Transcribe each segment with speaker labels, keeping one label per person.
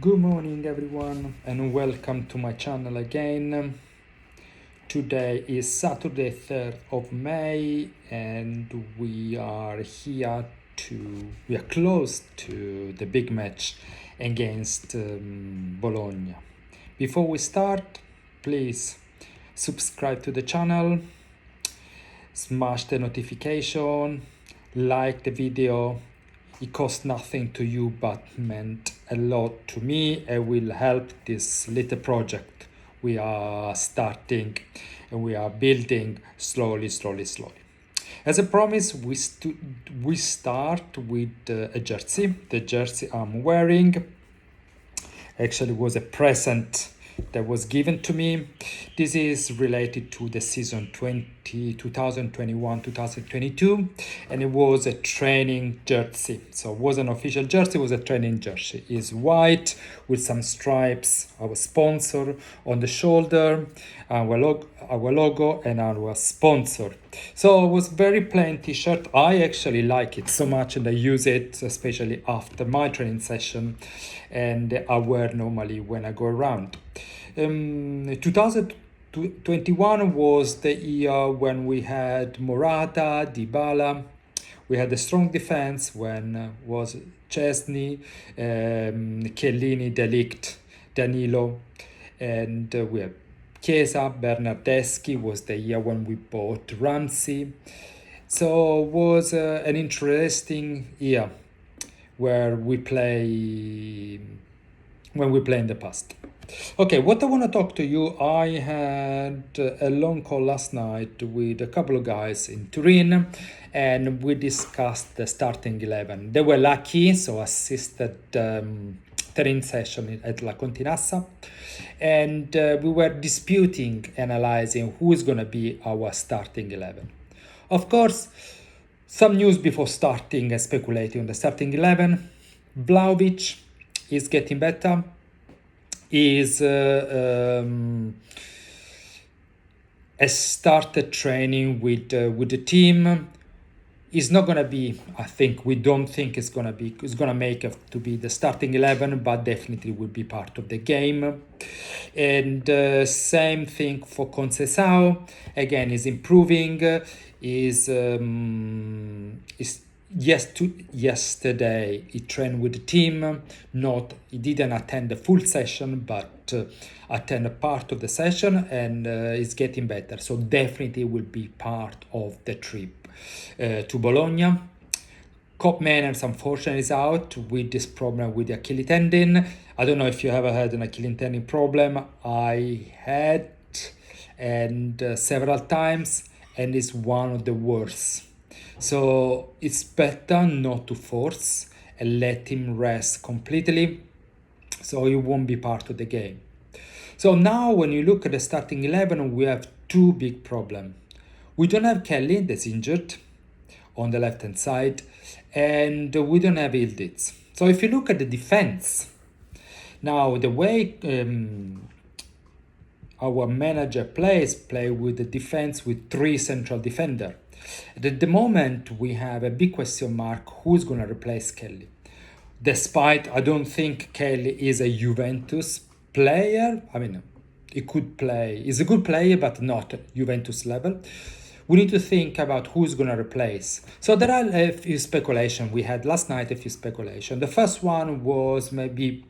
Speaker 1: Good morning everyone and welcome to my channel again. Today is Saturday 3rd of May and we are close to the big match against Bologna. Before we start, please subscribe to the channel, smash the notification, like the video. It costs nothing to you but meant a lot to me and will help this little project we are starting and we are building slowly. As a promise, we start with a jersey. The jersey I'm wearing actually was a present that was given to me. This is related to the season 2021-2022 and it was a training jersey. So it was an official jersey, it was a training jersey. It's white with some stripes, our sponsor on the shoulder, our logo and our sponsor. So it was very plain t-shirt. I actually like it so much and I use it especially after my training session and I wear normally when I go around. 2021 was the year when we had Morata, Dybala. We had a strong defense when was Chesney, Chiellini, De Ligt, Danilo, and we had Chiesa, Bernardeschi. Was the year when we bought Ramsey. So it was an interesting year where we play in the past. Okay, what I want to talk to you, I had a long call last night with a couple of guys in Turin and we discussed the starting 11. They were lucky, so assisted training session at La Continassa and we were disputing, analyzing who is going to be our starting 11. Of course, some news before starting and speculating on the starting 11. Vlahovic is getting better. Has started training with the team. It's not gonna be. We don't think it's gonna be. It's gonna make it to be the starting 11, but definitely will be part of the game. And same thing for Conceição. Again, is improving. Yesterday he trained with the team. He didn't attend the full session, but attend a part of the session and is getting better. So definitely will be part of the trip to Bologna. Cop Manners unfortunately is out with this problem with the Achilles tendon. I don't know if you ever had an Achilles tendon problem. I had and several times, and it's one of the worst. So it's better not to force and let him rest completely so he won't be part of the game. So now when you look at the starting 11, we have two big problems. We don't have Kelly, that's injured on the left hand side, and we don't have Ildiz. So if you look at the defense, now the way our manager play with the defense with three central defenders. At the moment, we have a big question mark who's going to replace Kelly. Despite I don't think Kelly is a Juventus player. I mean, he could play. He's a good player, but not Juventus level. We need to think about who's going to replace. So there are a few speculations. We had last night a few speculations. The first one was maybe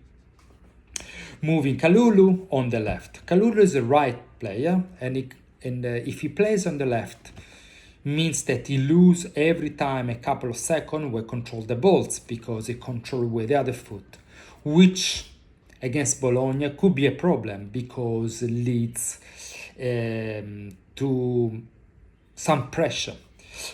Speaker 1: moving Kalulu on the left. Kalulu is a right player, and if he plays on the left, means that he lose every time a couple of seconds when control the balls because he control with the other foot, which against Bologna could be a problem because it leads to some pressure.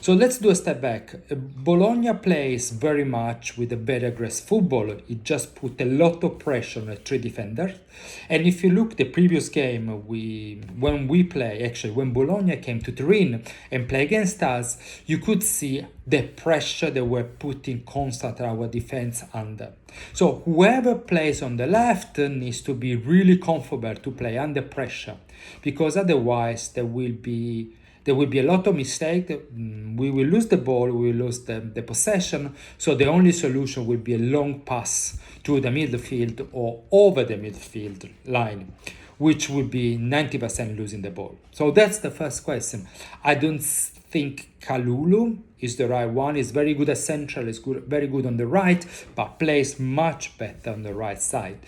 Speaker 1: So let's do a step back. Bologna plays very much with a very aggressive football. It just put a lot of pressure on the three defenders. And if you look the previous game, when Bologna came to Turin and play against us, you could see the pressure they were putting constant our defense under. So whoever plays on the left needs to be really comfortable to play under pressure, because otherwise there will be There will be a lot of mistakes. We will lose the ball, we will lose the possession. So the only solution will be a long pass to the midfield or over the midfield line, which would be 90% losing the ball. So that's the first question. I don't think Kalulu is the right one. He's very good at central, he's good, very good on the right, but plays much better on the right side.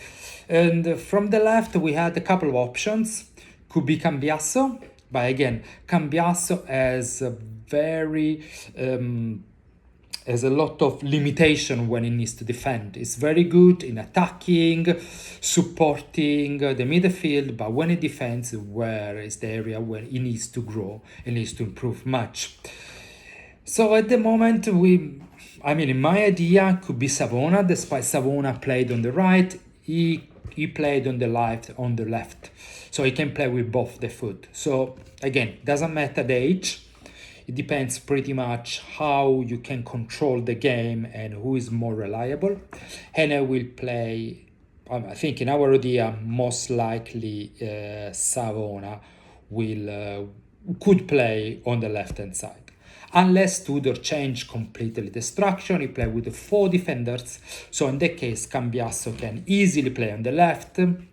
Speaker 1: And from the left, we had a couple of options. Could be Cambiasso, but again, Cambiasso has a very has a lot of limitation when he needs to defend. He's very good in attacking, supporting the midfield, but when he defends, where is the area where he needs to grow, he needs to improve much. So at the moment, in my idea, could be Savona, despite Savona played on the right, he played on the left. So he can play with both the foot. So again, doesn't matter the age. It depends pretty much how you can control the game and who is more reliable. Henne will play, I think in our idea, most likely Savona could play on the left-hand side. Unless Tudor change completely the structure, he play with 4 defenders. So in that case, Cambiasso can easily play on the left, and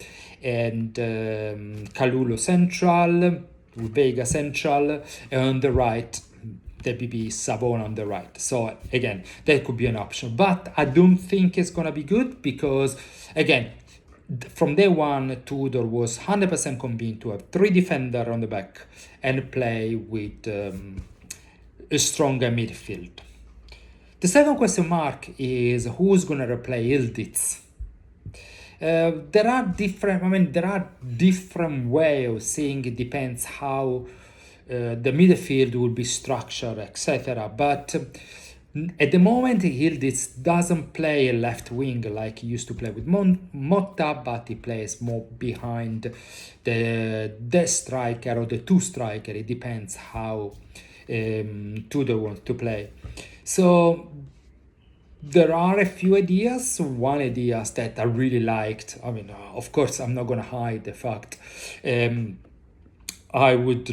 Speaker 1: Kalulu central, Vega central, and on the right, there will be Savona on the right. So again, that could be an option. But I don't think it's going to be good because, again, from day one, Tudor was 100% convinced to have 3 defenders on the back and play with a stronger midfield. The second question mark is who's going to replace Ildiz. There are different ways of seeing. It depends how the midfield will be structured, etc. But at the moment, Ildiz doesn't play a left wing like he used to play with Motta, but he plays more behind the striker or the 2 striker. It depends how Tudor wants to play. So there are a few ideas. One idea that I really liked. Of course, I'm not going to hide the fact. I would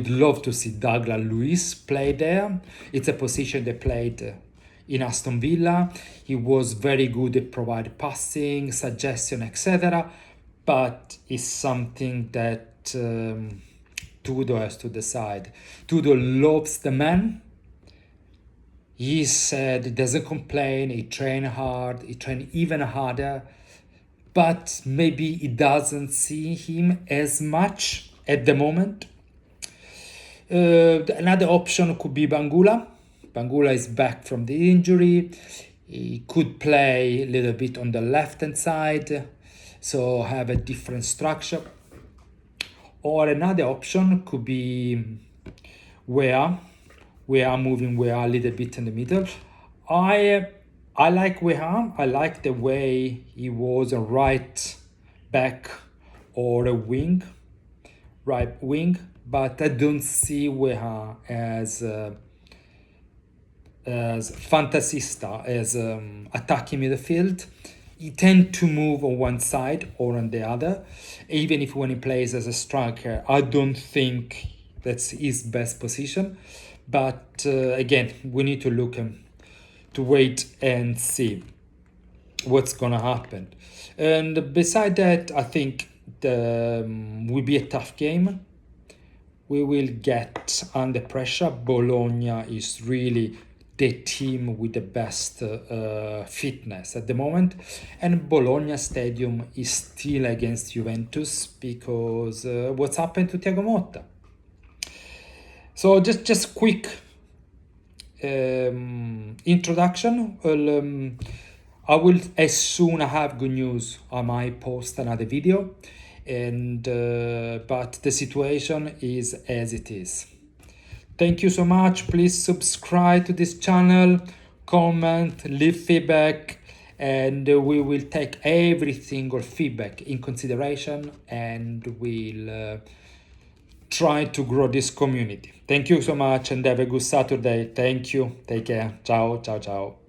Speaker 1: love to see Douglas Luiz play there. It's a position they played in Aston Villa. He was very good at providing passing, suggestion, etc. But it's something that Tudor has to decide. Tudor loves the man. He said he doesn't complain, he trains hard, he trains even harder, but maybe he doesn't see him as much at the moment. Another option could be Bangula. Bangula is back from the injury. He could play a little bit on the left-hand side, so have a different structure. Or another option could be moving Weah a little bit in the middle. I like Weah. I like the way he was a right back or a right wing, but I don't see Weah as fantasista, as attacking midfield. He tends to move on one side or on the other. Even if when he plays as a striker, I don't think that's his best position. But again, we need to wait and see what's going to happen. And beside that, I think will be a tough game. We will get under pressure. Bologna is really the team with the best fitness at the moment. And Bologna Stadium is still against Juventus because what's happened to Thiago Motta. So just quick introduction. I will, as soon as I have good news, I might post another video. And but the situation is as it is. Thank you so much. Please subscribe to this channel, comment, leave feedback, and we will take every single feedback in consideration, and we'll try to grow this community. Thank you so much and have a good Saturday. Thank you. Take care. Ciao, ciao, ciao.